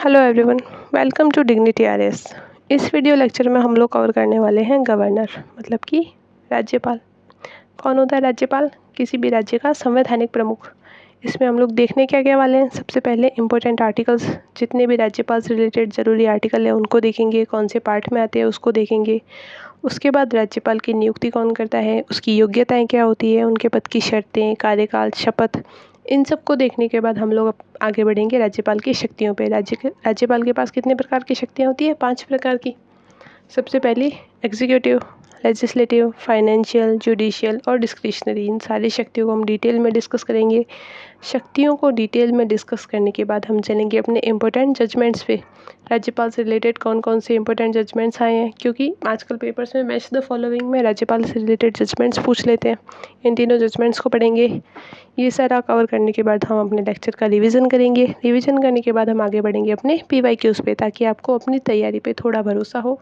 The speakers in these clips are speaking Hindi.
Hello everyone, welcome to dignity RS. इस वीडियो लेक्चर में हम लोग कवर करने वाले हैं गवर्नर, मतलब कि राज्यपाल। कौन होता है राज्यपाल? किसी भी राज्य का संवैधानिक प्रमुख। इसमें हम लोग देखने क्या क्या वाले हैं। सबसे पहले इम्पोर्टेंट आर्टिकल्स, जितने भी राज्यपाल से रिलेटेड ज़रूरी आर्टिकल है उनको देखेंगे, कौन से पार्ट में आते हैं उसको देखेंगे। उसके बाद राज्यपाल की नियुक्ति कौन करता है, उसकी योग्यताएँ क्या होती है, उनके पद की शर्तें, कार्यकाल, शपथ, इन सब को देखने के बाद हम लोग अब आगे बढ़ेंगे राज्यपाल की शक्तियों पे। राज्यपाल के पास कितने प्रकार की शक्तियाँ होती है? 5 प्रकार की। सबसे पहली एग्जीक्यूटिव, लेजिस्लेटिव, फाइनेंशियल, जुडिशियल और डिस्क्रिशनरी। इन सारी शक्तियों को हम डिटेल में डिस्कस करेंगे। शक्तियों को डिटेल में डिस्कस करने के बाद हम चलेंगे अपने इम्पोर्टेंट जजमेंट्स पे। राज्यपाल से रिलेटेड कौन कौन से इम्पोर्टेंट जजमेंट्स आए हैं, क्योंकि आजकल पेपर्स में मैच द फॉलोइंग में राज्यपाल से रिलेटेड जजमेंट्स पूछ लेते हैं। इन तीनों जजमेंट्स को पढ़ेंगे। ये सारा कवर करने के बाद हम अपने लेक्चर का रिवीजन करेंगे। रिवीजन करने के बाद हम आगे बढ़ेंगे अपने PYQs पे, ताकि आपको अपनी तैयारी पे थोड़ा भरोसा हो,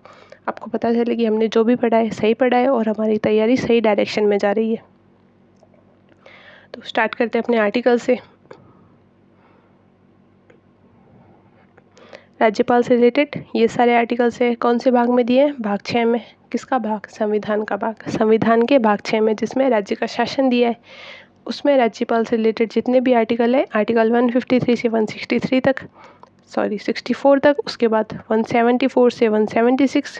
आपको पता चले कि हमने जो भी पढ़ा है सही पढ़ा है और हमारी तैयारी सही डायरेक्शन में जा रही है। तो स्टार्ट करते हैं अपने आर्टिकल से। राज्यपाल से रिलेटेड ये सारे आर्टिकल्स है। कौन से भाग में दिए हैं? भाग 6 में। किसका भाग? संविधान का भाग। संविधान के भाग 6 में, जिसमें राज्य का शासन दिया है, उसमें राज्यपाल से रिलेटेड जितने भी आर्टिकल है, आर्टिकल 153 से 163 तक, 64 तक, उसके बाद 174 से 176,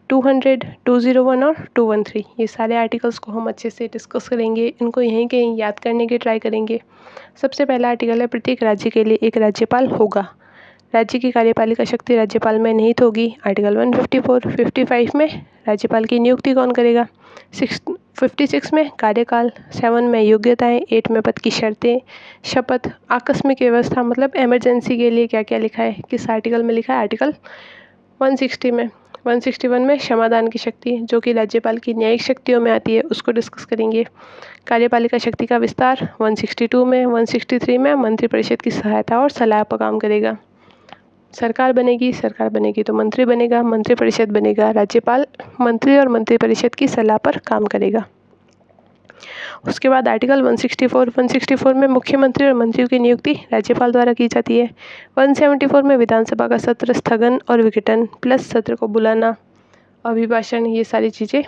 200, 201 और 213, ये सारे आर्टिकल्स को हम अच्छे से डिस्कस करेंगे। इनको यहीं कहीं याद करने की ट्राई करेंगे। सबसे पहला आर्टिकल है, प्रत्येक राज्य के लिए एक राज्यपाल होगा। राज्य की कार्यपालिका शक्ति राज्यपाल में निहित होगी। आर्टिकल 154। 55 में राज्यपाल की नियुक्ति कौन करेगा? 56 में कार्यकाल, 7 में योग्यताएं, 8 में पद की शर्तें, शपथ, आकस्मिक व्यवस्था मतलब इमरजेंसी के लिए क्या क्या लिखा है, किस आर्टिकल में लिखा है? आर्टिकल 160 में। 161 में क्षमादान की शक्ति, जो कि राज्यपाल की न्यायिक शक्तियों में आती है, उसको डिस्कस करेंगे। कार्यपालिका शक्ति का विस्तार 162 में। 163 में मंत्रिपरिषद की सहायता और सलाह पर काम करेगा। सरकार बनेगी तो मंत्री बनेगा, मंत्रिपरिषद बनेगा, राज्यपाल मंत्री और मंत्रिपरिषद की सलाह पर काम करेगा। उसके बाद आर्टिकल 164 में मुख्यमंत्री और मंत्रियों की नियुक्ति राज्यपाल द्वारा की जाती है। 174 में विधानसभा का सत्र स्थगन और विघटन प्लस सत्र को बुलाना, अभिभाषण, ये सारी चीज़ें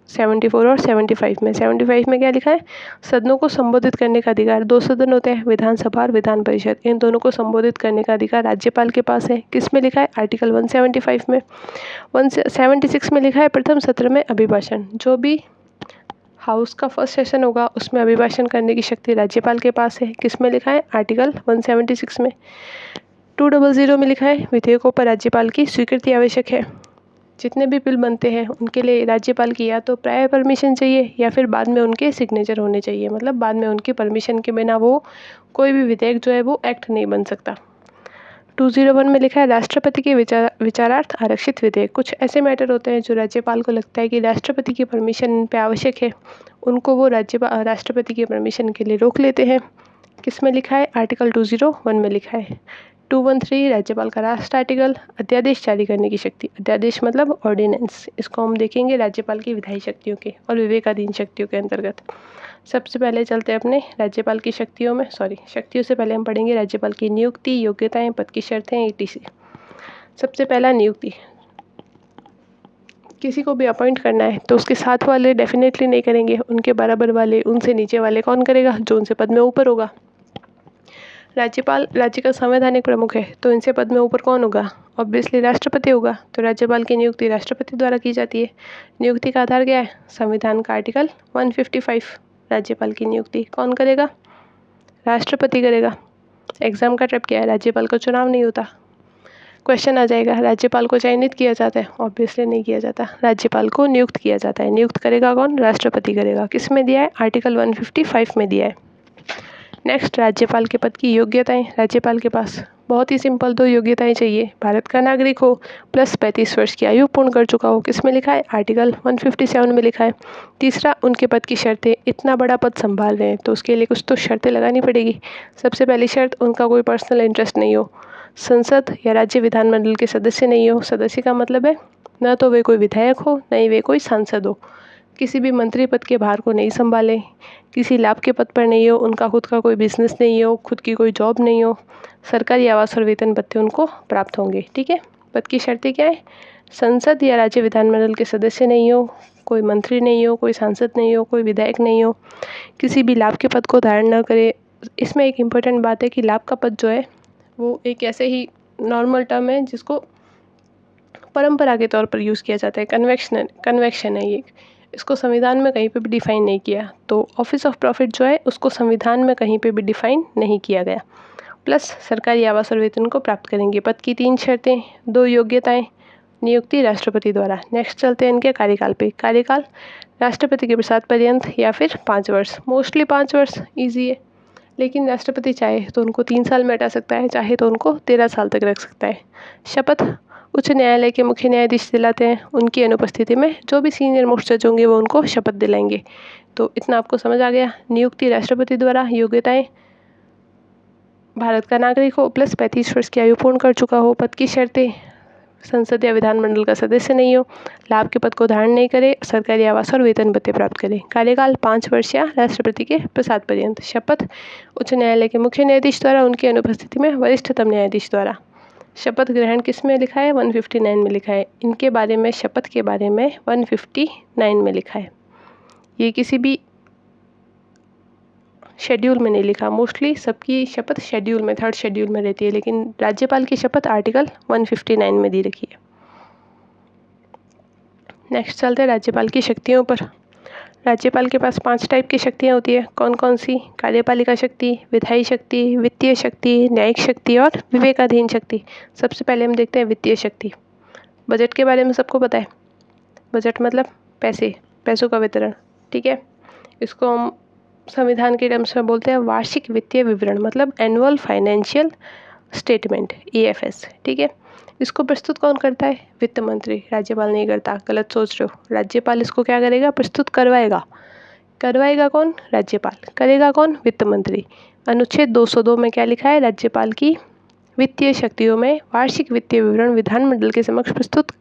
74 और 75 में। 75 में क्या लिखा है? सदनों को संबोधित करने का अधिकार, 2 सदन होते हैं, विधानसभा और विधान परिषद, इन दोनों को संबोधित करने का अधिकार राज्यपाल के पास है। किस में लिखा है? आर्टिकल 175 में। 176 में लिखा है, प्रथम सत्र में अभिभाषण, जो भी हाउस का फर्स्ट सेशन होगा उसमें अभिभाषण करने की शक्ति राज्यपाल के पास है। किस में लिखा है? आर्टिकल 176 में। 200 में लिखा है, विधेयकों पर राज्यपाल की स्वीकृति आवश्यक है। जितने भी बिल बनते हैं उनके लिए राज्यपाल की या तो प्रायर परमिशन चाहिए या फिर बाद में उनके सिग्नेचर होने चाहिए, मतलब बाद में उनकी परमिशन के बिना वो कोई भी विधेयक जो है वो एक्ट नहीं बन सकता। 201 में लिखा है, राष्ट्रपति के विचारार्थ आरक्षित विधेयक। कुछ ऐसे मैटर होते हैं जो राज्यपाल को लगता है कि राष्ट्रपति की परमिशन पे आवश्यक है, उनको वो राष्ट्रपति की परमिशन के लिए रोक लेते हैं। किस में लिखा है? आर्टिकल 201 में लिखा है। 213 राज्यपाल का राष्ट्र आर्टिकल, अध्यादेश जारी करने की शक्ति। अध्यादेश मतलब ऑर्डिनेंस, इसको हम देखेंगे राज्यपाल की विधायी शक्तियों के और विवेकाधीन शक्तियों के अंतर्गत। सबसे पहले चलते हैं अपने राज्यपाल की शक्तियों में। शक्तियों से पहले हम पढ़ेंगे राज्यपाल की नियुक्ति, योग्यताएं, पद की शर्तें, etc। सबसे पहला नियुक्ति। किसी को भी अपॉइंट करना है तो उसके साथ वाले डेफिनेटली नहीं करेंगे, उनके बराबर वाले, उनसे नीचे वाले कौन करेगा? जो उनसे पद में ऊपर होगा। राज्यपाल राज्य का संवैधानिक प्रमुख है, तो इनसे पद में ऊपर कौन होगा? ऑब्वियसली राष्ट्रपति होगा। तो राज्यपाल की नियुक्ति राष्ट्रपति द्वारा की जाती है। नियुक्ति का आधार क्या है? संविधान का आर्टिकल 155। राज्यपाल की नियुक्ति कौन करेगा? राष्ट्रपति करेगा। एग्जाम का ट्रैप क्या है? राज्यपाल का चुनाव नहीं होता। क्वेश्चन आ जाएगा, राज्यपाल को चयनित किया जाता है? ऑब्वियसली नहीं किया जाता, राज्यपाल को नियुक्त किया जाता है। नियुक्त करेगा कौन? राष्ट्रपति करेगा। किस में दिया है? आर्टिकल 155 में दिया है। नेक्स्ट, राज्यपाल के पद की योग्यताएं। राज्यपाल के पास बहुत ही सिंपल 2 योग्यताएं चाहिए। भारत का नागरिक हो प्लस 35 वर्ष की आयु पूर्ण कर चुका हो। किस में लिखा है? आर्टिकल 157 में लिखा है। तीसरा, उनके पद की शर्तें। इतना बड़ा पद संभाल रहे हैं तो उसके लिए कुछ तो शर्तें लगानी पड़ेगी। सबसे पहली शर्त, उनका कोई पर्सनल इंटरेस्ट नहीं हो, संसद या राज्य विधानमंडल के सदस्य नहीं हो। सदस्य का मतलब है न तो वे कोई विधायक हो, न ही वे कोई सांसद हो। किसी भी मंत्री पद के भार को नहीं संभालें, किसी लाभ के पद पर नहीं हो, उनका खुद का कोई बिजनेस नहीं हो, खुद की कोई जॉब नहीं हो, सरकारी आवास और वेतन भत्ते उनको प्राप्त होंगे। ठीक है। पद की शर्तें क्या है? संसद या राज्य विधानमंडल के सदस्य नहीं हो, कोई मंत्री नहीं हो, कोई सांसद नहीं हो, कोई विधायक नहीं हो, किसी भी लाभ के पद को धारण न करे। इसमें एक इम्पोर्टेंट बात है कि लाभ का पद जो है वो एक ऐसे ही नॉर्मल टर्म है जिसको परंपरा के तौर पर यूज़ किया जाता है। कन्वेक्शन है ये, इसको संविधान में कहीं पे भी डिफाइन नहीं किया। तो ऑफिस ऑफ प्रॉफिट जो है उसको संविधान में कहीं पे भी डिफाइन नहीं किया गया। प्लस सरकारी आवास और वेतन को प्राप्त करेंगे। पद की 3 शर्तें, 2 योग्यताएं, नियुक्ति राष्ट्रपति द्वारा। नेक्स्ट चलते हैं इनके कार्यकाल पे। कार्यकाल राष्ट्रपति के प्रसाद पर्यंत या फिर 5 वर्ष। मोस्टली 5 वर्ष ईजी है, लेकिन राष्ट्रपति चाहे तो उनको 3 साल में हटा सकता है, चाहे तो उनको 13 साल तक रख सकता है। शपथ उच्च न्यायालय के मुख्य न्यायाधीश दिलाते हैं। उनकी अनुपस्थिति में जो भी सीनियर मोस्ट जज होंगे वो उनको शपथ दिलाएंगे। तो इतना आपको समझ आ गया। नियुक्ति राष्ट्रपति द्वारा, योग्यताएं भारत का नागरिक हो, प्लस 35 वर्ष की आयु पूर्ण कर चुका हो। पद की शर्तें संसद या विधानमंडल का सदस्य नहीं हो, लाभ के पद को धारण नहीं करे, सरकारी आवास और वेतन भत्ते प्राप्त करे। कार्यकाल 5 वर्ष या राष्ट्रपति के प्रसाद पर्यंत। शपथ उच्च न्यायालय के मुख्य न्यायाधीश द्वारा, उनकी अनुपस्थिति में वरिष्ठतम न्यायाधीश द्वारा। शपथ ग्रहण किस में लिखा है? 159 में लिखा है। इनके बारे में, शपथ के बारे में 159 में लिखा है। ये किसी भी शेड्यूल में नहीं लिखा। मोस्टली सबकी शपथ शेड्यूल में, 3rd शेड्यूल में रहती है, लेकिन राज्यपाल की शपथ आर्टिकल 159 में दी रखी है। नेक्स्ट चलते हैं राज्यपाल की शक्तियों पर। राज्यपाल के पास 5 टाइप की शक्तियाँ होती है। कौन कौन सी? कार्यपालिका शक्ति, विधायी शक्ति, वित्तीय शक्ति, न्यायिक शक्ति और विवेकाधीन शक्ति। सबसे पहले हम देखते हैं वित्तीय शक्ति। बजट के बारे में सबको पता है। बजट मतलब पैसे, पैसों का वितरण। ठीक है। इसको हम संविधान के टर्म्स में बोलते हैं वार्षिक वित्तीय विवरण, मतलब एनुअल फाइनेंशियल स्टेटमेंट, EFS। ठीक है। इसको प्रस्तुत कौन करता है? वित्त मंत्री। राज्यपाल नहीं करता, गलत सोच रहे हो। राज्यपाल इसको क्या करेगा? प्रस्तुत करवाएगा। करवाएगा कौन? राज्यपाल। करेगा कौन? वित्त मंत्री। अनुच्छेद 202 में क्या लिखा है? राज्यपाल की वित्तीय शक्तियों में वार्षिक वित्तीय विवरण विधानमंडल के समक्ष प्रस्तुत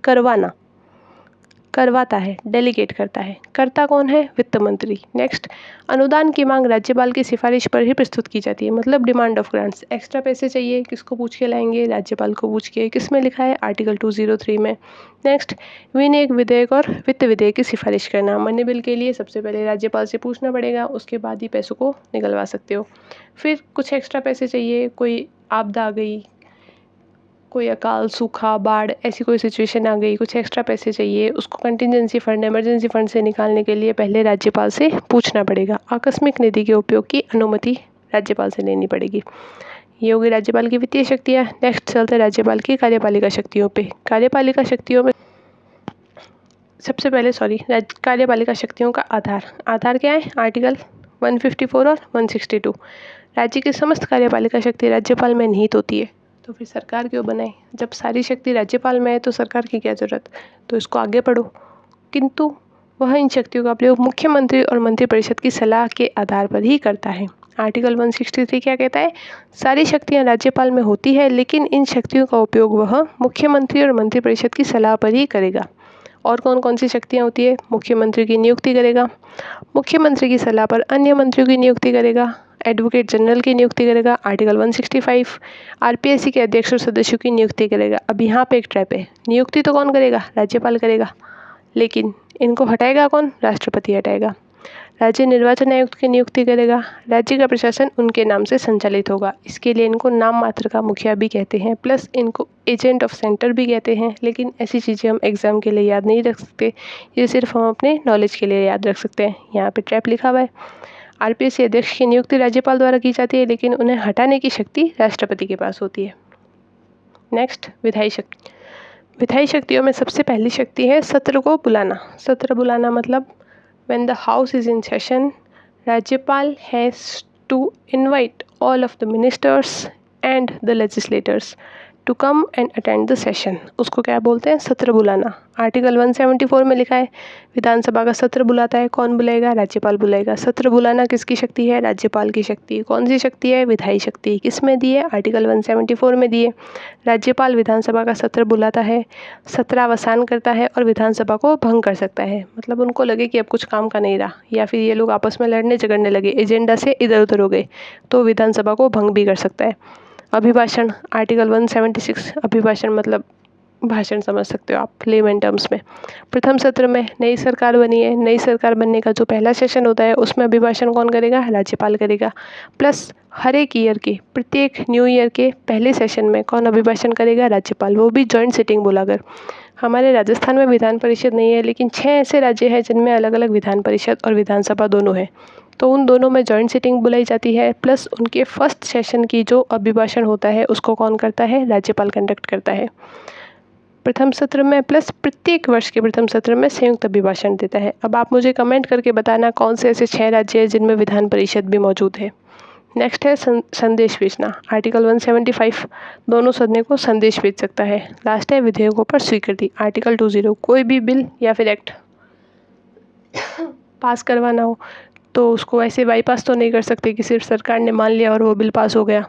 करवाता है, डेलीगेट करता है। करता कौन है? वित्त मंत्री। नेक्स्ट, अनुदान की मांग राज्यपाल की सिफारिश पर ही प्रस्तुत की जाती है, मतलब डिमांड ऑफ ग्रांट्स। एक्स्ट्रा पैसे चाहिए, किसको पूछ के लाएंगे? राज्यपाल को पूछ के। किस में लिखा है? आर्टिकल 203 में। नेक्स्ट, विनियोग विधेयक और वित्त विधेयक की सिफारिश करना। मनी बिल के लिए सबसे पहले राज्यपाल से पूछना पड़ेगा, उसके बाद ही पैसों को निकलवा सकते हो। फिर कुछ एक्स्ट्रा पैसे चाहिए, कोई आपदा आ गई, कोई अकाल, सूखा, बाढ़, ऐसी कोई सिचुएशन आ गई, कुछ एक्स्ट्रा पैसे चाहिए, उसको कंटिजेंसी फंड, इमरजेंसी फंड से निकालने के लिए पहले राज्यपाल से पूछना पड़ेगा। आकस्मिक निधि के उपयोग की अनुमति राज्यपाल से लेनी पड़ेगी। ये होगी राज्यपाल की वित्तीय शक्तियाँ। नेक्स्ट चलते हैं राज्यपाल की कार्यपालिका शक्तियों पे। कार्यपालिका शक्तियों में सबसे पहले कार्यपालिका शक्तियों का आधार क्या है? आर्टिकल 154 और 162। राज्य की समस्त कार्यपालिका शक्ति राज्यपाल में निहित होती है। तो फिर सरकार क्यों बनाए? जब सारी शक्ति राज्यपाल में है तो सरकार की क्या जरूरत? तो इसको आगे पढ़ो। किंतु वह इन शक्तियों का प्रयोग मुख्यमंत्री और मंत्रिपरिषद की सलाह के आधार पर ही करता है। आर्टिकल 163 क्या कहता है? सारी शक्तियां राज्यपाल में होती है, लेकिन इन शक्तियों का उपयोग वह मुख्यमंत्री और मंत्रिपरिषद की सलाह पर ही करेगा। और कौन कौन सी शक्तियाँ होती है? मुख्यमंत्री की नियुक्ति करेगा, मुख्यमंत्री की सलाह पर अन्य मंत्रियों की नियुक्ति करेगा, एडवोकेट जनरल की नियुक्ति करेगा, आर्टिकल 165, RPSC के अध्यक्ष और सदस्यों की नियुक्ति करेगा। अब यहाँ पे एक ट्रैप है, नियुक्ति तो कौन करेगा? राज्यपाल करेगा, लेकिन इनको हटाएगा कौन? राष्ट्रपति हटाएगा। राज्य निर्वाचन आयुक्त की नियुक्ति करेगा, राज्य का प्रशासन उनके नाम से संचालित होगा। इसके लिए इनको नाम मात्र का मुखिया भी कहते हैं, प्लस इनको एजेंट ऑफ सेंटर भी कहते हैं। लेकिन ऐसी चीज़ें हम एग्जाम के लिए याद नहीं रख सकते, ये सिर्फ हम अपने नॉलेज के लिए याद रख सकते हैं। यहाँ पे ट्रैप लिखा हुआ है। RPSC अध्यक्ष की नियुक्ति राज्यपाल द्वारा की जाती है, लेकिन उन्हें हटाने की शक्ति राष्ट्रपति के पास होती है। नेक्स्ट, विधायी शक्ति। विधायी शक्तियों में सबसे पहली शक्ति है सत्र को बुलाना। सत्र बुलाना मतलब when the house is in session, राज्यपाल has to invite all of the ministers and the legislators to come and attend the session, उसको क्या बोलते हैं, सत्र बुलाना। आर्टिकल 174 में लिखा है विधानसभा का सत्र बुलाता है कौन बुलाएगा, राज्यपाल बुलाएगा। सत्र बुलाना किसकी शक्ति है, राज्यपाल की शक्ति। कौन सी शक्ति है, विधायी शक्ति। किस में दी है, आर्टिकल 174 में दी है। राज्यपाल विधानसभा का सत्र बुलाता है, सत्रावसान करता है और विधानसभा को भंग कर सकता है। मतलब उनको लगे कि अब कुछ काम का नहीं रहा, या फिर ये लोग आपस में लड़ने झगड़ने लगे, एजेंडा से इधर उधर हो गए, तो विधानसभा को भंग भी कर सकता है। अभिभाषण, आर्टिकल 176, अभिभाषण मतलब भाषण समझ सकते हो आप लेमन टर्म्स में। प्रथम सत्र में नई सरकार बनी है, नई सरकार बनने का जो पहला सेशन होता है उसमें अभिभाषण कौन करेगा, राज्यपाल करेगा। प्लस हर एक ईयर के, प्रत्येक न्यू ईयर के पहले सेशन में कौन अभिभाषण करेगा, राज्यपाल, वो भी जॉइंट सिटिंग बुलाकर। हमारे राजस्थान में विधान परिषद नहीं है, लेकिन 6 ऐसे राज्य हैं जिनमें अलग अलग विधान परिषद और विधानसभा दोनों है, तो उन दोनों में जॉइंट सिटिंग बुलाई जाती है। प्लस उनके फर्स्ट सेशन की जो अभिभाषण होता है उसको कौन करता है, राज्यपाल कंडक्ट करता है प्रथम सत्र में। प्लस प्रत्येक वर्ष के प्रथम सत्र में संयुक्त अभिभाषण देता है। अब आप मुझे कमेंट करके बताना कौन से ऐसे 6 राज्य हैं जिनमें विधान परिषद भी मौजूद है। नेक्स्ट है संदेश भेजना, आर्टिकल 175, दोनों सदनों को संदेश भेज सकता है। लास्ट है विधेयकों पर स्वीकृति, आर्टिकल 20, कोई भी बिल या फिर एक्ट पास करवाना हो तो उसको ऐसे बाईपास तो नहीं कर सकते कि सिर्फ सरकार ने मान लिया और वो बिल पास हो गया।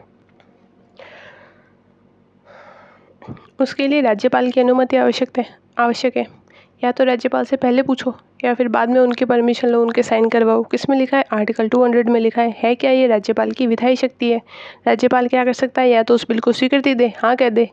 उसके लिए राज्यपाल की अनुमति आवश्यक है। या तो राज्यपाल से पहले पूछो या फिर बाद में उनकी परमिशन लो, उनके साइन करवाओ। किस में लिखा है, आर्टिकल 200 में लिखा है क्या ये राज्यपाल की विधायी शक्ति है। राज्यपाल क्या कर सकता है, या तो उस बिल को स्वीकृति दे, हाँ कह दे,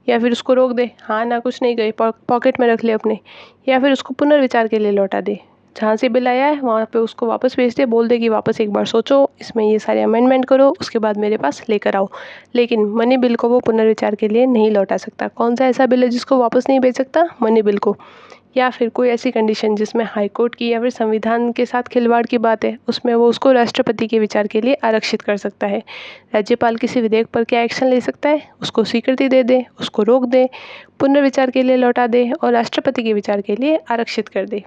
या फिर उसको रोक दे, हाँ ना कुछ नहीं गए, पॉकेट में रख ले अपने, या फिर उसको पुनर्विचार के लिए लौटा दे। जहाँ से बिल आया है वहाँ पे उसको वापस भेज दे, बोल दे कि वापस एक बार सोचो, इसमें ये सारे अमेंडमेंट करो, उसके बाद मेरे पास लेकर आओ। लेकिन मनी बिल को वो पुनर्विचार के लिए नहीं लौटा सकता। कौन सा ऐसा बिल है जिसको वापस नहीं भेज सकता, मनी बिल को। या फिर कोई ऐसी कंडीशन जिसमें हाई कोर्ट की या फिर संविधान के साथ खिलवाड़ की बात है, उसमें वो उसको राष्ट्रपति के विचार के लिए आरक्षित कर सकता है। राज्यपाल किसी विधेयक पर क्या एक्शन ले सकता है, उसको स्वीकृति दे दे, उसको रोक दे, पुनर्विचार के लिए लौटा दे और राष्ट्रपति के विचार के लिए आरक्षित कर दे।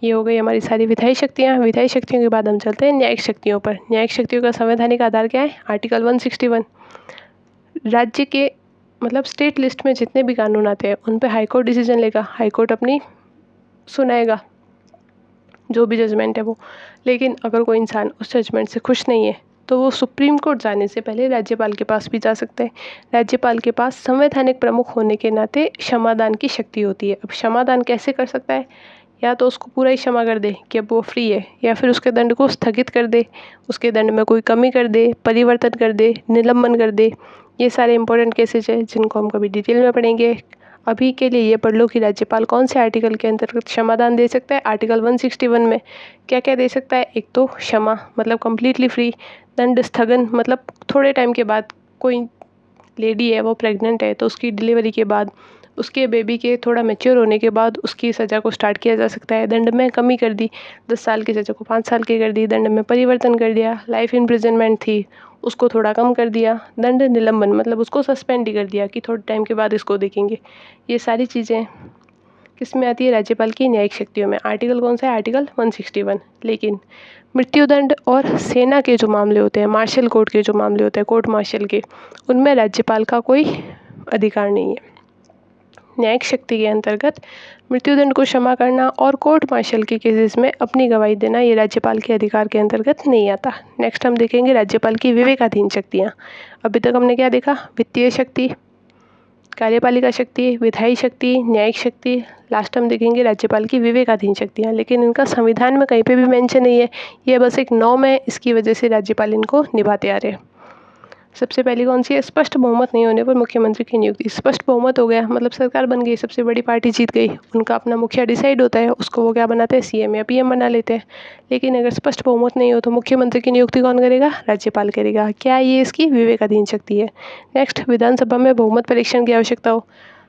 ये हो गई हमारी सारी विधायी शक्तियाँ। विधायी शक्तियों के बाद हम चलते हैं न्यायिक शक्तियों पर। न्यायिक शक्तियों का संवैधानिक आधार क्या है, आर्टिकल 161। राज्य के मतलब स्टेट लिस्ट में जितने भी कानून आते हैं उन पे हाईकोर्ट डिसीजन लेगा, हाईकोर्ट अपनी सुनाएगा जो भी जजमेंट है वो। लेकिन अगर कोई इंसान उस जजमेंट से खुश नहीं है तो वो सुप्रीम कोर्ट जाने से पहले राज्यपाल के पास भी जा सकते हैं। राज्यपाल के पास संवैधानिक प्रमुख होने के नाते क्षमादान की शक्ति होती है। अब क्षमादान कैसे कर सकता है, या तो उसको पूरा ही क्षमा कर दे कि अब वो फ्री है, या फिर उसके दंड को स्थगित कर दे, उसके दंड में कोई कमी कर दे, परिवर्तन कर दे, निलंबन कर दे। ये सारे इंपॉर्टेंट केसेज हैं जिनको हम कभी डिटेल में पढ़ेंगे। अभी के लिए ये पढ़ लो कि राज्यपाल कौन से आर्टिकल के अंतर्गत क्षमादान दे सकता है। आर्टिकल 161 में क्या क्या दे सकता है, एक तो क्षमा मतलब कम्प्लीटली फ्री, दंड स्थगन मतलब थोड़े टाइम के बाद, कोई लेडी है वो प्रेग्नेंट है तो उसकी डिलीवरी के बाद, उसके बेबी के थोड़ा मैच्योर होने के बाद उसकी सज़ा को स्टार्ट किया जा सकता है। दंड में कमी कर दी, 10 साल की सज़ा को 5 साल की कर दी, दंड में परिवर्तन कर दिया, लाइफ इम्प्रिजनमेंट थी उसको थोड़ा कम कर दिया, दंड निलंबन मतलब उसको सस्पेंड ही कर दिया कि थोड़े टाइम के बाद इसको देखेंगे। ये सारी चीज़ें किस में आती है, राज्यपाल की न्यायिक शक्तियों में। आर्टिकल कौन सा है, आर्टिकल 161। लेकिन मृत्युदंड और सेना के जो मामले होते हैं, मार्शल कोर्ट के जो मामले होते हैं, कोर्ट मार्शल के, उनमें राज्यपाल का कोई अधिकार नहीं है। न्यायिक शक्ति के अंतर्गत मृत्युदंड को क्षमा करना और कोर्ट मार्शल के केसेस में अपनी गवाही देना ये राज्यपाल के अधिकार के अंतर्गत नहीं आता। नेक्स्ट हम देखेंगे राज्यपाल की विवेकाधीन शक्तियाँ। अभी तक हमने क्या देखा, वित्तीय शक्ति, कार्यपालिका शक्ति, विधायी शक्ति, न्यायिक शक्ति। लास्ट हम देखेंगे राज्यपाल की विवेकाधीन शक्तियाँ, लेकिन इनका संविधान में कहीं पे भी मेंशन नहीं है, ये बस एक नॉर्म है, इसकी वजह से राज्यपाल इनको निभाते आ रहे हैं। सबसे पहली कौन सी है, स्पष्ट बहुमत नहीं होने पर मुख्यमंत्री की नियुक्ति। स्पष्ट बहुमत हो गया मतलब सरकार बन गई, सबसे बड़ी पार्टी जीत गई, उनका अपना मुखिया डिसाइड होता है, उसको वो क्या बनाते हैं, सीएम या पीएम बना लेते हैं। लेकिन अगर स्पष्ट बहुमत नहीं हो तो मुख्यमंत्री की नियुक्ति कौन करेगा, राज्यपाल करेगा। क्या ये इसकी विवेकाधीन शक्ति है। नेक्स्ट, विधानसभा में बहुमत परीक्षण की आवश्यकता हो।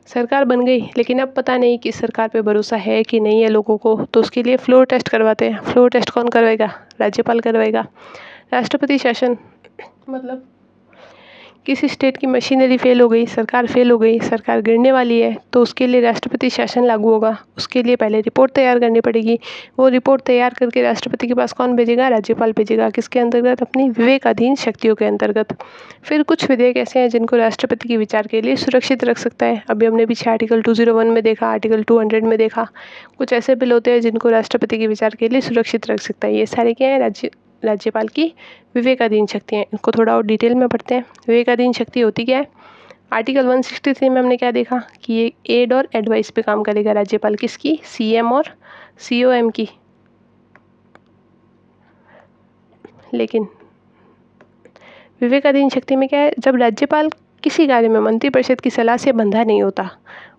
सरकार बन गई लेकिन अब पता नहीं कि सरकार पे भरोसा है कि नहीं है लोगों को, तो उसके लिए फ्लोर टेस्ट करवाते हैं। फ्लोर टेस्ट कौन करवाएगा, राज्यपाल करवाएगा। राष्ट्रपति शासन मतलब किसी स्टेट की मशीनरी फेल हो गई, सरकार गिरने वाली है, तो उसके लिए राष्ट्रपति शासन लागू होगा। उसके लिए पहले रिपोर्ट तैयार करनी पड़ेगी। वो रिपोर्ट तैयार करके राष्ट्रपति के पास कौन भेजेगा? राज्यपाल भेजेगा। किसके अंतर्गत? अपनी विवेकाधीन शक्तियों के अंतर्गत। फिर कुछ विधेयक ऐसे हैं जिनको राष्ट्रपति के विचार के लिए सुरक्षित रख सकता है। अभी हमने पीछे आर्टिकल 201 में देखा, आर्टिकल 200 में देखा। कुछ ऐसे बिल होते हैं जिनको राष्ट्रपति के विचार के लिए सुरक्षित रख सकता है। ये सारे क्या है? राज्यपाल की विवेकाधीन शक्तियाँ। इनको थोड़ा और डिटेल में पढ़ते हैं। विवेकाधीन शक्ति होती क्या है? आर्टिकल 163 में हमने क्या देखा कि ये एड और एडवाइस पे काम करेगा राज्यपाल। किसकी? सीएम और सीओएम की। लेकिन विवेकाधीन शक्ति में क्या है? जब राज्यपाल किसी कार्य में मंत्रिपरिषद की सलाह से बंधा नहीं होता,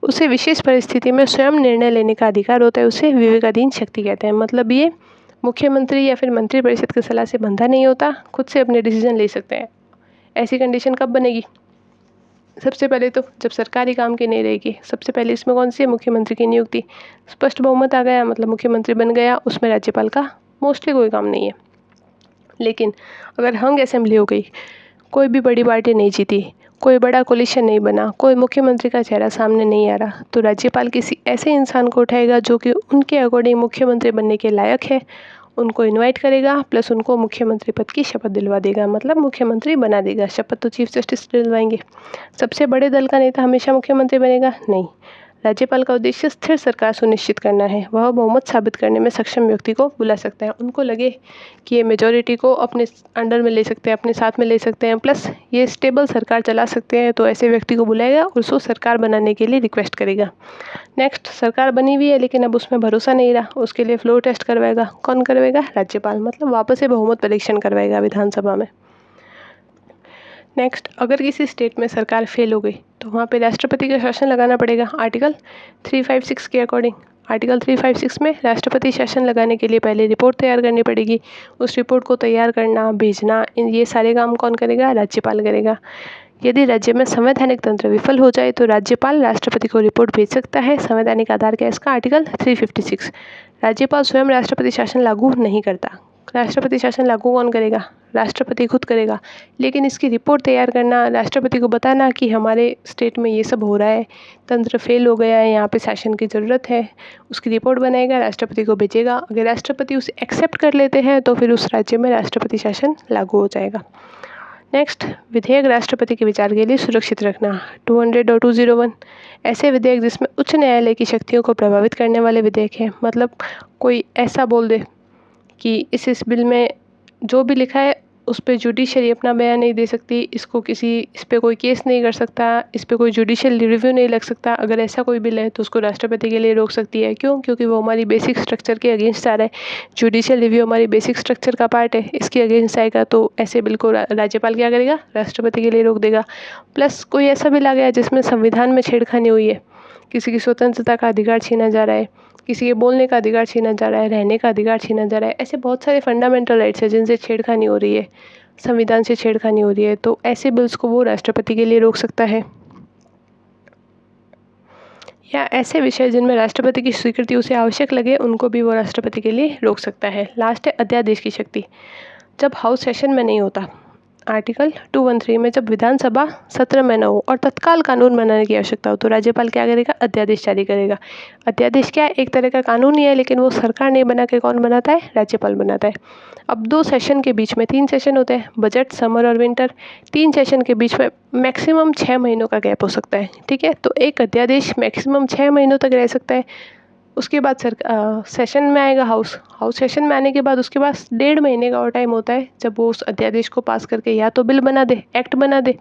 उसे विशेष परिस्थिति में स्वयं निर्णय लेने का अधिकार होता है, उसे विवेकाधीन शक्ति कहते हैं। मतलब ये मुख्यमंत्री या फिर मंत्रिपरिषद की सलाह से बंधा नहीं होता, खुद से अपने डिसीजन ले सकते हैं। ऐसी कंडीशन कब बनेगी? सबसे पहले तो जब सरकारी काम की नहीं रहेगी। सबसे पहले इसमें कौन सी है? मुख्यमंत्री की नियुक्ति। स्पष्ट बहुमत आ गया, मतलब मुख्यमंत्री बन गया, उसमें राज्यपाल का मोस्टली कोई काम नहीं है। लेकिन अगर हंग असेंबली हो गई, कोई भी बड़ी पार्टी नहीं जीती, कोई बड़ा कोलिशन नहीं बना, कोई मुख्यमंत्री का चेहरा सामने नहीं आ रहा, तो राज्यपाल किसी ऐसे इंसान को उठाएगा जो कि उनके अकॉर्डिंग मुख्यमंत्री बनने के लायक है, उनको इनवाइट करेगा, प्लस उनको मुख्यमंत्री पद की शपथ दिलवा देगा। मतलब मुख्यमंत्री बना देगा। शपथ तो चीफ जस्टिस दिलवाएंगे। सबसे बड़े दल का नेता हमेशा मुख्यमंत्री बनेगा? नहीं। राज्यपाल का उद्देश्य स्थिर सरकार सुनिश्चित करना है। वह बहुमत साबित करने में सक्षम व्यक्ति को बुला सकता है। उनको लगे कि ये मेजॉरिटी को अपने अंडर में ले सकते हैं, अपने साथ में ले सकते हैं, प्लस ये स्टेबल सरकार चला सकते हैं, तो ऐसे व्यक्ति को बुलाएगा और उसको सरकार बनाने के लिए रिक्वेस्ट करेगा। नेक्स्ट, सरकार बनी हुई है लेकिन अब उसमें भरोसा नहीं रहा, उसके लिए फ्लोर टेस्ट करवाएगा। कौन करवाएगा? राज्यपाल। मतलब वापस से बहुमत परीक्षण करवाएगा विधानसभा में। नेक्स्ट, अगर किसी स्टेट में सरकार फेल हो गई तो वहाँ पे राष्ट्रपति का शासन लगाना पड़ेगा। आर्टिकल 356 के अकॉर्डिंग, आर्टिकल 356 में राष्ट्रपति शासन लगाने के लिए पहले रिपोर्ट तैयार करनी पड़ेगी। उस रिपोर्ट को तैयार करना, भेजना, ये सारे काम कौन करेगा? राज्यपाल करेगा। यदि राज्य में संवैधानिक तंत्र विफल हो जाए तो राज्यपाल राष्ट्रपति को रिपोर्ट भेज सकता है। संवैधानिक आधार क्या है इसका? आर्टिकल 356। राज्यपाल स्वयं राष्ट्रपति शासन लागू नहीं करता। राष्ट्रपति शासन लागू कौन करेगा? राष्ट्रपति खुद करेगा। लेकिन इसकी रिपोर्ट तैयार करना, राष्ट्रपति को बताना कि हमारे स्टेट में ये सब हो रहा है, तंत्र फेल हो गया है, यहाँ पे शासन की ज़रूरत है, उसकी रिपोर्ट बनाएगा, राष्ट्रपति को भेजेगा। अगर राष्ट्रपति उसे एक्सेप्ट कर लेते हैं तो फिर उस राज्य में राष्ट्रपति शासन लागू हो जाएगा। नेक्स्ट, विधेयक राष्ट्रपति के विचार के लिए सुरक्षित रखना। 200 और 201 ऐसे विधेयक जिसमें उच्च न्यायालय की शक्तियों को प्रभावित करने वाले विधेयक हैं। मतलब कोई ऐसा बोल दे कि इस बिल में जो भी लिखा है उस पर जुडिशरी अपना बयान नहीं दे सकती, इस पे कोई केस नहीं कर सकता, इस पे कोई जुडिशियल रिव्यू नहीं लग सकता। अगर ऐसा कोई बिल है तो उसको राष्ट्रपति के लिए रोक सकती है। क्यों? क्योंकि वो हमारी बेसिक स्ट्रक्चर के अगेंस्ट आ रहा है। जुडिशियल रिव्यू हमारी बेसिक स्ट्रक्चर का पार्ट है, इसके अगेंस्ट आएगा तो ऐसे बिल को राज्यपाल क्या करेगा? राष्ट्रपति के लिए रोक देगा। प्लस कोई ऐसा बिल आ गया जिसमें संविधान में छेड़खानी हुई है, किसी की स्वतंत्रता का अधिकार छीना जा रहा है, किसी के बोलने का अधिकार छीना जा रहा है, रहने का अधिकार छीना जा रहा है, ऐसे बहुत सारे फंडामेंटल राइट्स हैं जिनसे छेड़खानी हो रही है, संविधान से छेड़खानी हो रही है, तो ऐसे बिल्स को वो राष्ट्रपति के लिए रोक सकता है। या ऐसे विषय जिनमें राष्ट्रपति की स्वीकृति उसे आवश्यक लगे, उनको भी वो राष्ट्रपति के लिए रोक सकता है। लास्ट है अध्यादेश की शक्ति। जब हाउस सेशन में नहीं होता, आर्टिकल 213 में जब विधानसभा सत्र में न हो और तत्काल कानून बनाने की आवश्यकता हो तो राज्यपाल क्या करेगा? अध्यादेश जारी करेगा। अध्यादेश क्या है? एक तरह का कानून ही है, लेकिन वो सरकार नहीं बना के कौन बनाता है? राज्यपाल बनाता है। अब 2 सेशन के बीच में 3 सेशन होते हैं, बजट, समर और विंटर। 3 सेशन के बीच में मैक्सिमम 6 महीनों का गैप हो सकता है। ठीक है, तो एक अध्यादेश मैक्सिमम 6 महीनों तक रह सकता है। उसके बाद सेशन में आएगा हाउस सेशन में आने के बाद उसके पास 1.5 महीने का और टाइम होता है, जब वो उस अध्यादेश को पास करके या तो बिल बना दे, एक्ट बना दे,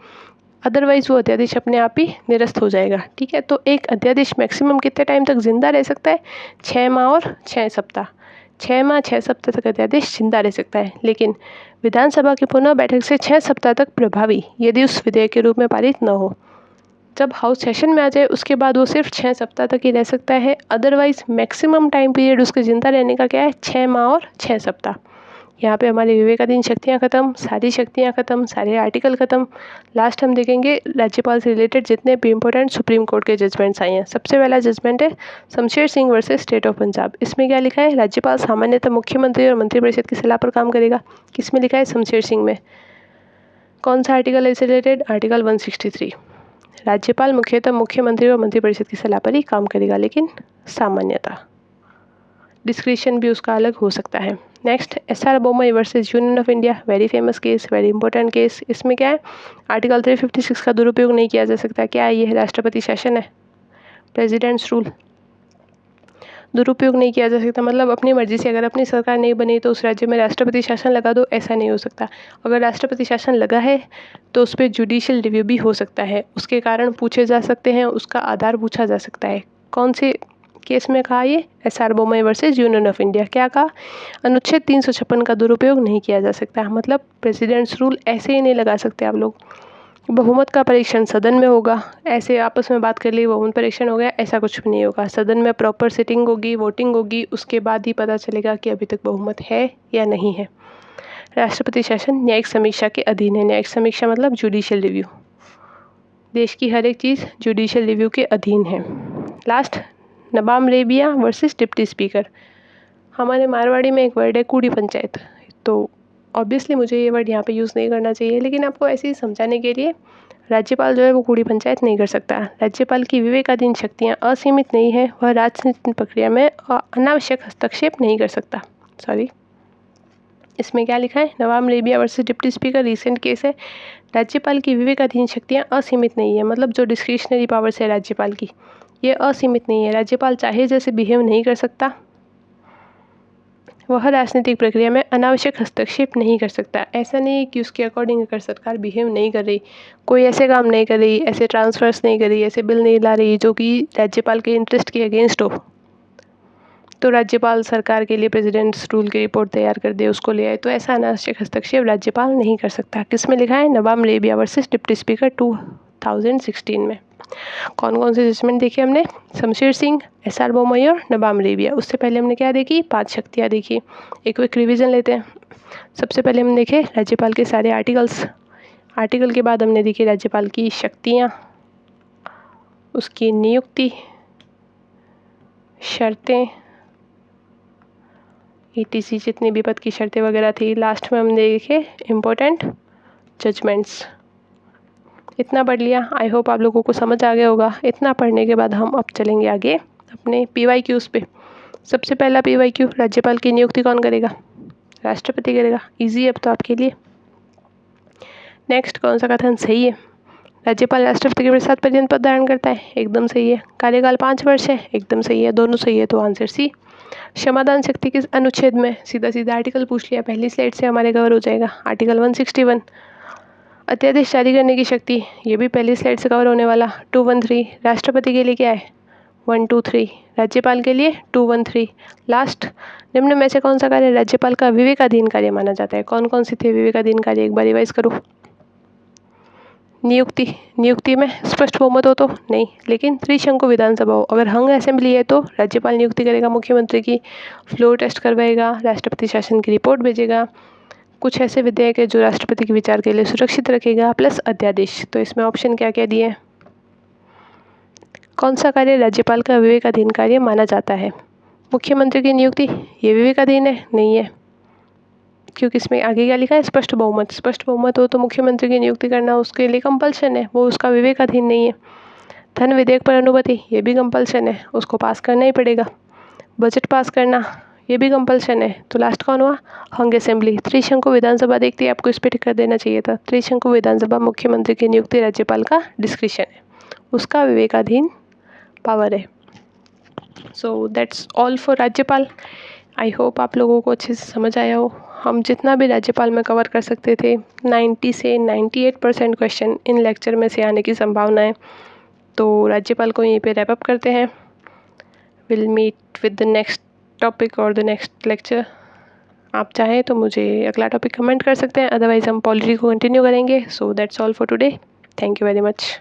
अदरवाइज वो अध्यादेश अपने आप ही निरस्त हो जाएगा। ठीक है, तो एक अध्यादेश मैक्सिमम कितने टाइम तक जिंदा रह सकता है? 6 माह और 6 सप्ताह। 6 माह 6 सप्ताह तक अध्यादेश जिंदा रह सकता है, लेकिन विधानसभा की पुनः बैठक से 6 सप्ताह तक प्रभावी यदि उस विधेयक के रूप में पारित न हो। जब हाउस सेशन में आ जाए उसके बाद वो सिर्फ 6 सप्ताह तक ही रह सकता है। अदरवाइज मैक्सिमम टाइम पीरियड उसके जिंदा रहने का क्या है? 6 माह और 6 सप्ताह। यहाँ पे हमारी विवेकाधीन शक्तियाँ खत्म, सारी शक्तियाँ खत्म, सारे आर्टिकल खत्म। लास्ट हम देखेंगे राज्यपाल से रिलेटेड जितने भी इंपॉर्टेंट सुप्रीम कोर्ट के जजमेंट्स आए हैं। सबसे पहला जजमेंट है Shamsher Singh versus state of Punjab. इसमें क्या लिखा है? राज्यपाल सामान्यतः मुख्यमंत्री और मंत्रिपरिषद की सलाह पर काम करेगा। किस में लिखा है? शमशेर सिंह में। कौन सा आर्टिकल है इससे रिलेटेड? आर्टिकल 163। राज्यपाल मुख्यतः मुख्यमंत्री और मंत्रिपरिषद की सलाह पर ही काम करेगा, लेकिन सामान्यतः डिस्क्रिशन भी उसका अलग हो सकता है। Next, SR Bommai versus union of India, very famous case, very important case. इसमें क्या है? आर्टिकल 356 का दुरुपयोग नहीं किया जा सकता। क्या है ये? राष्ट्रपति शासन है, प्रेसिडेंट्स रूल। दुरुपयोग नहीं किया जा सकता मतलब अपनी मर्जी से, अगर अपनी सरकार नहीं बनी तो उस राज्य में राष्ट्रपति शासन लगा दो, ऐसा नहीं हो सकता। अगर राष्ट्रपति शासन लगा है तो उस पर जुडिशियल रिव्यू भी हो सकता है, उसके कारण पूछे जा सकते हैं, उसका आधार पूछा जा सकता है। कौन से केस में कहा ये? SR Bommai versus union of India. क्या कहा? अनुच्छेद 356 का दुरुपयोग नहीं किया जा सकता, मतलब प्रेसिडेंट्स रूल ऐसे ही नहीं लगा सकते आप लोग। बहुमत का परीक्षण सदन में होगा, ऐसे आपस में बात कर ली बहुमत परीक्षण हो गया, ऐसा कुछ भी नहीं होगा। सदन में प्रॉपर सिटिंग होगी, वोटिंग होगी, उसके बाद ही पता चलेगा कि अभी तक बहुमत है या नहीं है। राष्ट्रपति शासन न्यायिक समीक्षा के अधीन है। न्यायिक समीक्षा मतलब जुडिशियल रिव्यू। देश की हर एक चीज़ जुडिशियल रिव्यू के अधीन है। Last, Nabam Rebia versus deputy speaker. हमारे मारवाड़ी में एक वर्ड है कूड़ी पंचायत, तो ऑब्वियसली मुझे ये वर्ड यहाँ पे यूज़ नहीं करना चाहिए, लेकिन आपको ऐसे ही समझाने के लिए, राज्यपाल जो है वो कूड़ी पंचायत नहीं कर सकता। राज्यपाल की विवेकाधीन शक्तियाँ असीमित नहीं है, वह राजनीतिक प्रक्रिया में अनावश्यक हस्तक्षेप नहीं कर सकता। सॉरी, इसमें क्या लिखा है? Nabam Rebia versus deputy speaker recent case है। राज्यपाल की विवेकाधीन शक्तियाँ असीमित नहीं है, मतलब जो डिस्क्रिशनरी पावर्स है राज्यपाल की, ये असीमित नहीं है। राज्यपाल चाहे जैसे बिहेव नहीं कर सकता, वह राजनीतिक प्रक्रिया में अनावश्यक हस्तक्षेप नहीं कर सकता। ऐसा नहीं कि उसके अकॉर्डिंग अगर सरकार बिहेव नहीं कर रही, कोई ऐसे काम नहीं कर रही, ऐसे ट्रांसफर्स नहीं कर रही, ऐसे बिल नहीं ला रही जो कि राज्यपाल के इंटरेस्ट के अगेंस्ट हो, तो राज्यपाल सरकार के लिए प्रेसिडेंट्स रूल की रिपोर्ट तैयार कर दे, उसको ले आए, तो ऐसा अनावश्यक हस्तक्षेप राज्यपाल नहीं कर सकता। किस में लिखा है? Nabam Rebia versus deputy speaker 2016 में। कौन कौन से जजमेंट देखे हमने? शमशेर सिंह, SR बोमई और नबाम रेबिया। उससे पहले हमने क्या देखी? 5 शक्तियाँ देखी। एक क्विक रिवीजन लेते हैं। सबसे पहले हमने देखे राज्यपाल के सारे आर्टिकल्स। आर्टिकल के बाद हमने देखी राज्यपाल की शक्तियाँ, उसकी नियुक्ति, शर्तें, ETC जितनी भी पद की शर्तें वगैरह थी। लास्ट में हमने देखे इम्पोर्टेंट जजमेंट्स। इतना पढ़ लिया, आई होप आप लोगों को समझ आ गया होगा। इतना पढ़ने के बाद हम अब चलेंगे आगे अपने PYQs पे। सबसे पहला PYQ, राज्यपाल की नियुक्ति कौन करेगा? राष्ट्रपति करेगा। इजी है अब तो आपके लिए। नेक्स्ट, कौन सा कथन सही है? राज्यपाल राष्ट्रपति के साथ पर्यंत पद धारण करता है, एकदम सही है। कार्यकाल 5 वर्ष है, एकदम सही है। दोनों सही है, तो आंसर सी। क्षमादान शक्ति किस अनुच्छेद में? सीधा सीधा आर्टिकल पूछ लिया, पहली स्लाइड से हमारे कवर हो जाएगा। आर्टिकल 161। अध्यादेश जारी करने की शक्ति, ये भी पहली स्लाइड से कवर होने वाला। 213। राष्ट्रपति के लिए क्या है? 123। राज्यपाल के लिए 213। लास्ट, निम्न में से कौन सा कार्य राज्यपाल का विवेकाधीन कार्य माना जाता है? कौन कौन से थे विवेकाधीन कार्य? एक बार रिवाइज करो। नियुक्ति, नियुक्ति में स्पष्ट बहुमत हो तो नहीं, लेकिन त्रिशंकु विधानसभा हो। अगर हंग असेंबली है तो राज्यपाल नियुक्ति करेगा मुख्यमंत्री की, फ्लोर टेस्ट करवाएगा, राष्ट्रपति शासन की रिपोर्ट भेजेगा, कुछ ऐसे विधेयक है जो राष्ट्रपति के विचार के लिए सुरक्षित रखेगा, प्लस अध्यादेश। तो इसमें ऑप्शन क्या क्या दिए हैं? कौन सा कार्य राज्यपाल का विवेकाधीन कार्य माना जाता है? मुख्यमंत्री की नियुक्ति, ये विवेकाधीन है? नहीं है, क्योंकि इसमें आगे क्या लिखा है? स्पष्ट बहुमत। स्पष्ट बहुमत हो तो मुख्यमंत्री की नियुक्ति करना उसके लिए कंपल्शन है, वो उसका विवेकाधीन नहीं है। धन विधेयक पर अनुमति, ये भी कंपल्शन है, उसको पास करना ही पड़ेगा। बजट पास करना, ये भी कंपल्शन है। तो लास्ट कौन हुआ? हंग असेंबली। त्रिशंकु विधानसभा देखते ही आपको इस पर टिक कर देना चाहिए था। त्रिशंकु विधानसभा मुख्यमंत्री की नियुक्ति राज्यपाल का डिस्क्रिशन है, उसका विवेकाधीन पावर है। सो दैट्स ऑल फॉर राज्यपाल। आई होप आप लोगों को अच्छे से समझ आया हो। हम जितना भी राज्यपाल में कवर कर सकते थे, 90 से 98% क्वेश्चन इन लेक्चर में से आने की संभावना है। तो राज्यपाल को यहीं पे रैप अप करते हैं। Will meet with the next topic और द नेक्स्ट लेक्चर। आप चाहें तो मुझे अगला टॉपिक कमेंट कर सकते हैं, अदरवाइज़ हम पॉलिटी को कंटिन्यू करेंगे। So that's all for today. Thank you very much.